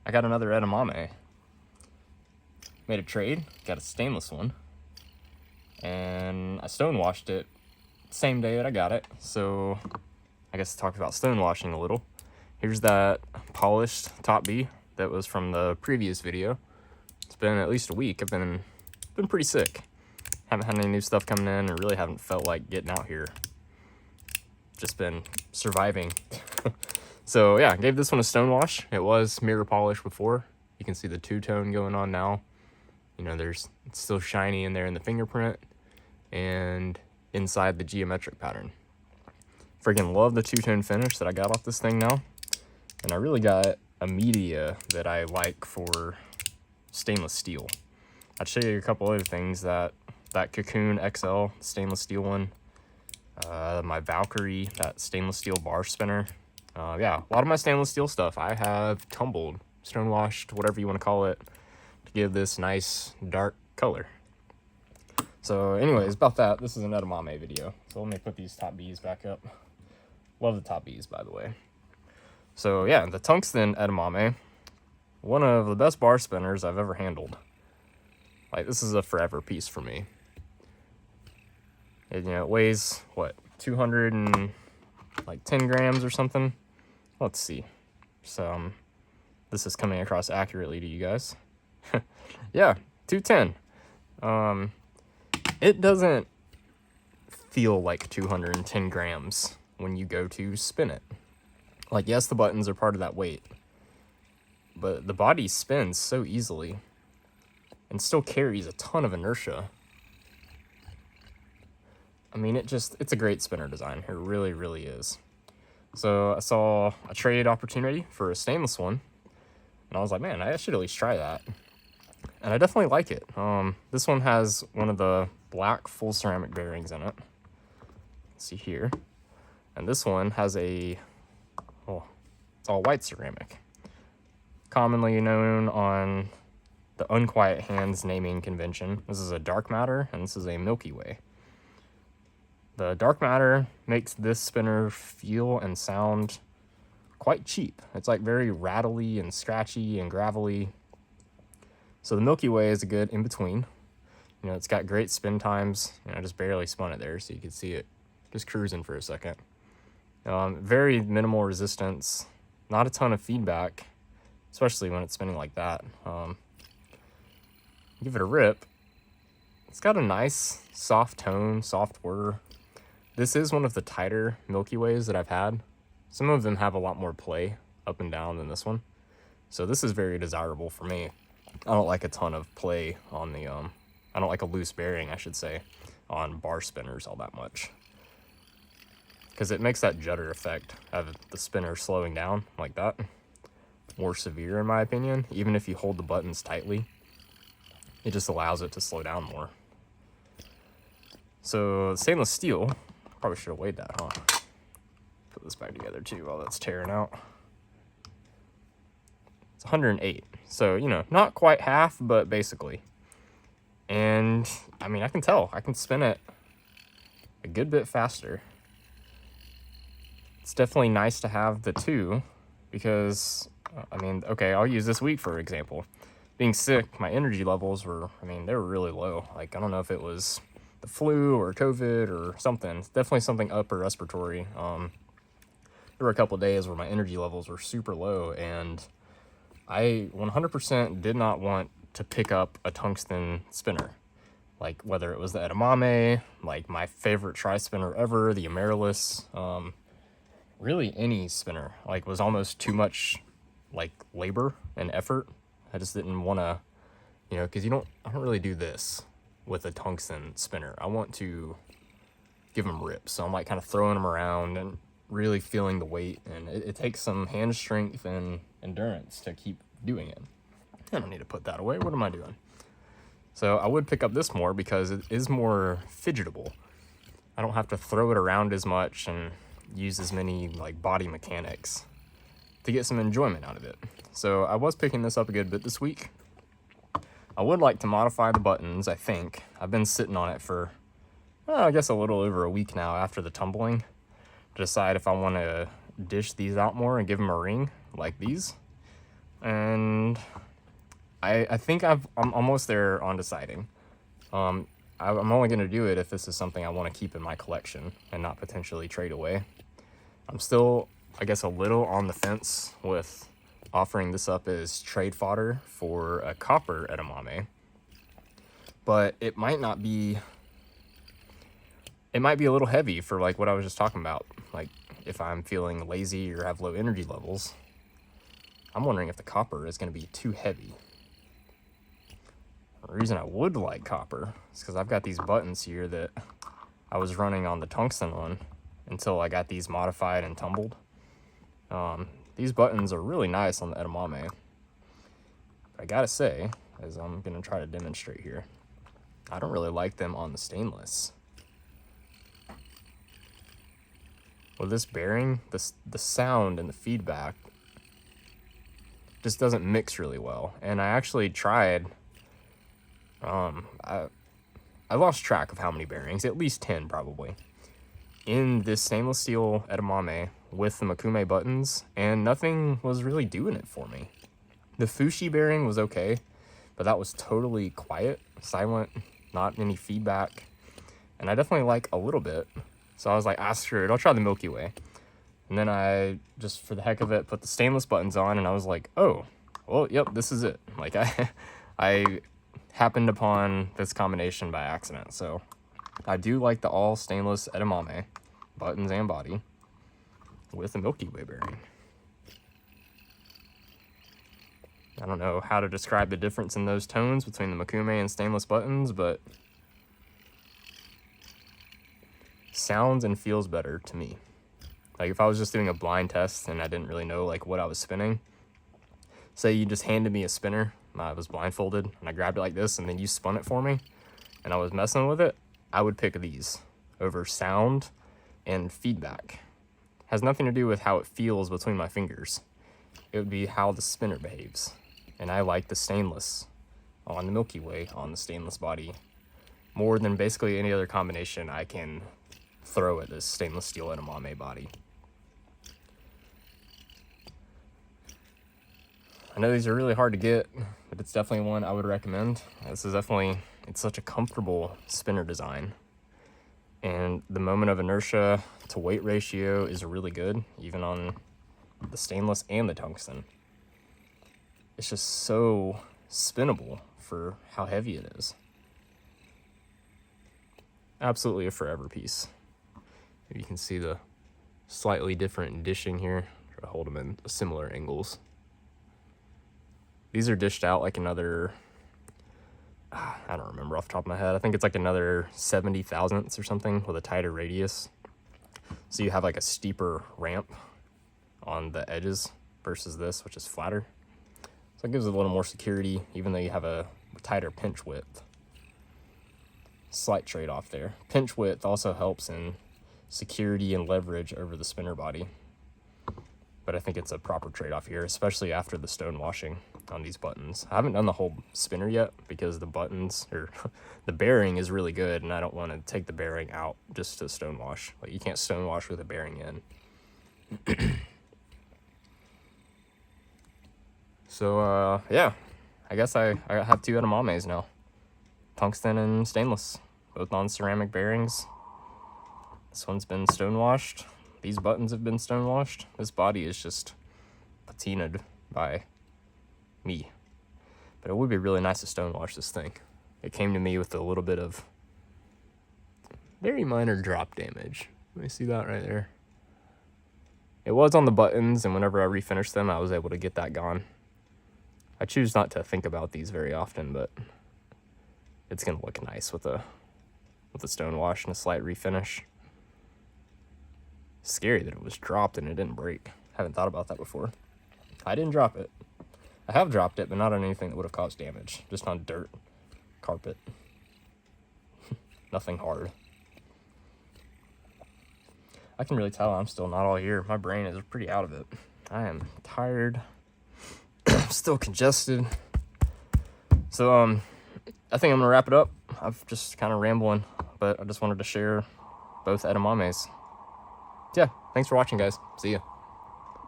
I got another edamame. Made a trade, got a stainless one, and I stonewashed it the same day that I got it. So I guess talk about stonewashing a little. Here's that polished top B that was from the previous video. It's been at least a week. I've been pretty sick. Haven't had any new stuff coming in and really haven't felt like getting out here. Just been surviving. So yeah, I gave this one a stonewash. It was mirror polish before. You can see the two-tone going on now. You know, it's still shiny in there in the fingerprint and inside the geometric pattern. Freaking love the two-tone finish that I got off this thing now. And I really got a media that I like for stainless steel. I'd show you a couple other things, that Cocoon XL stainless steel one, my Valkyrie, that stainless steel bar spinner. Yeah, a lot of my stainless steel stuff I have tumbled, stonewashed, whatever you want to call it, to give this nice dark color. So anyways, about that, this is an edamame video. So let me put these top Bs back up. Love the top Bs, by the way. So yeah, the Tungsten edamame, one of the best bar spinners I've ever handled. Like, this is a forever piece for me. It, you know, it weighs, what, 210 grams or something? Let's see. So, this is coming across accurately to you guys. Yeah, 210. It doesn't feel like 210 grams when you go to spin it. Like, yes, the buttons are part of that weight, but the body spins so easily and still carries a ton of inertia. I mean, it's a great spinner design. It really, really is. So I saw a trade opportunity for a stainless one, and I was like, man, I should at least try that. And I definitely like it. This one has one of the black full ceramic bearings in it. Let's see here. And this one has it's all white ceramic. Commonly known on the Unquiet Hands naming convention. This is a dark matter, and this is a Milky Way. The dark matter makes this spinner feel and sound quite cheap. It's like very rattly and scratchy and gravelly. So the Milky Way is a good in-between. You know, it's got great spin times. You know, I just barely spun it there so you can see it just cruising for a second. Very minimal resistance, not a ton of feedback, especially when it's spinning like that. Give it a rip. It's got a nice soft tone, soft whir. This is one of the tighter Milky Ways that I've had. Some of them have a lot more play up and down than this one. So this is very desirable for me. I don't like a ton of play on the, I don't like a loose bearing, I should say, on bar spinners all that much. Because it makes that judder effect of the spinner slowing down like that more severe, in my opinion. Even if you hold the buttons tightly, it just allows it to slow down more. So stainless steel, probably should have weighed that, huh? Put this back together too while that's tearing out. It's 108. So, you know, not quite half, but basically. And I mean, I can tell I can spin it a good bit faster. It's definitely nice to have the two because, I mean, okay, I'll use this week for example. Being sick, my energy levels were, I mean, they were really low. Like, I don't know if it was the flu or COVID or something. It's definitely something upper respiratory. There were a couple of days where my energy levels were super low, and I 100% did not want to pick up a tungsten spinner. Like, whether it was the Edamame, like my favorite tri-spinner ever, the Amaryllis, really any spinner, like, was almost too much, like, labor and effort. I just didn't want to, you know, because I don't really do this with a tungsten spinner. I want to give them rips. So I'm like kind of throwing them around and really feeling the weight. And it takes some hand strength and endurance to keep doing it. I don't need to put that away. What am I doing? So I would pick up this more because it is more fidgetable. I don't have to throw it around as much and use as many like body mechanics to get some enjoyment out of it. So I was picking this up a good bit this week. I would like to modify the buttons, I think. I've been sitting on it for, I guess a little over a week now after the tumbling, to decide if I want to dish these out more and give them a ring like these. and I think I'm almost there on deciding. I'm only going to do it if this is something I want to keep in my collection and not potentially trade away. I'm still, I guess, a little on the fence with offering this up as trade fodder for a copper edamame, but it might not be, it might be a little heavy for like what I was just talking about. Like if I'm feeling lazy or have low energy levels, I'm wondering if the copper is going to be too heavy. The reason I would like copper is because I've got these buttons here that I was running on the tungsten one until I got these modified and tumbled. These buttons are really nice on the edamame. But I gotta say, as I'm gonna try to demonstrate here, I don't really like them on the stainless. With this bearing, the sound and the feedback just doesn't mix really well. And I actually tried, I lost track of how many bearings, at least 10 probably, in this stainless steel edamame with the Makume buttons, and nothing was really doing it for me. The Fushi bearing was okay, but that was totally quiet, silent, not any feedback, and I definitely like a little bit. So I was like, screw it, I'll try the Milky Way. And then I just, for the heck of it, put the stainless buttons on, and I was like, oh, well, yep, this is it. Like I happened upon this combination by accident. So I do like the all stainless edamame, buttons and body, with a Milky Way bearing. I don't know how to describe the difference in those tones between the Makume and stainless buttons, but sounds and feels better to me. Like if I was just doing a blind test and I didn't really know like what I was spinning, say you just handed me a spinner, I was blindfolded and I grabbed it like this and then you spun it for me and I was messing with it, I would pick these over sound and feedback. Has nothing to do with how it feels between my fingers. It would be how the spinner behaves. And I like the stainless on the Milky Way, on the stainless body, more than basically any other combination I can throw at this stainless steel edamame body. I know these are really hard to get, but it's definitely one I would recommend. This is definitely, it's such a comfortable spinner design. And the moment of inertia to weight ratio is really good, even on the stainless and the tungsten. It's just so spinnable for how heavy it is. Absolutely a forever piece. Maybe you can see the slightly different dishing here. Try to hold them in similar angles. These are dished out like another, I don't remember off the top of my head. I think it's like another 70 thousandths or something with a tighter radius. So you have like a steeper ramp on the edges versus this, which is flatter. So it gives it a little more security, even though you have a tighter pinch width. Slight trade-off there. Pinch width also helps in security and leverage over the spinner body. But I think it's a proper trade-off here, especially after the stone washing on these buttons. I haven't done the whole spinner yet because the buttons, or the bearing is really good, and I don't want to take the bearing out just to stone wash. Like, you can't stone wash with a bearing in. So, yeah, I guess I have two edamames now. Tungsten and stainless, both on ceramic bearings. This one's been stone washed. These buttons have been stone washed. This body is just patinaed by me. But it would be really nice to stone wash this thing. It came to me with a little bit of very minor drop damage. Let me see that right there. It was on the buttons, and whenever I refinished them, I was able to get that gone. I choose not to think about these very often, but it's gonna look nice with a stone wash and a slight refinish. Scary that it was dropped and it didn't break. Haven't thought about that before. I didn't drop it. I have dropped it, but not on anything that would have caused damage. Just on dirt, carpet. Nothing hard. I can really tell I'm still not all here. My brain is pretty out of it. I am tired. Still congested. So, I think I'm gonna wrap it up. I've just kind of rambling, but I just wanted to share both edamames. Yeah, thanks for watching, guys. See ya.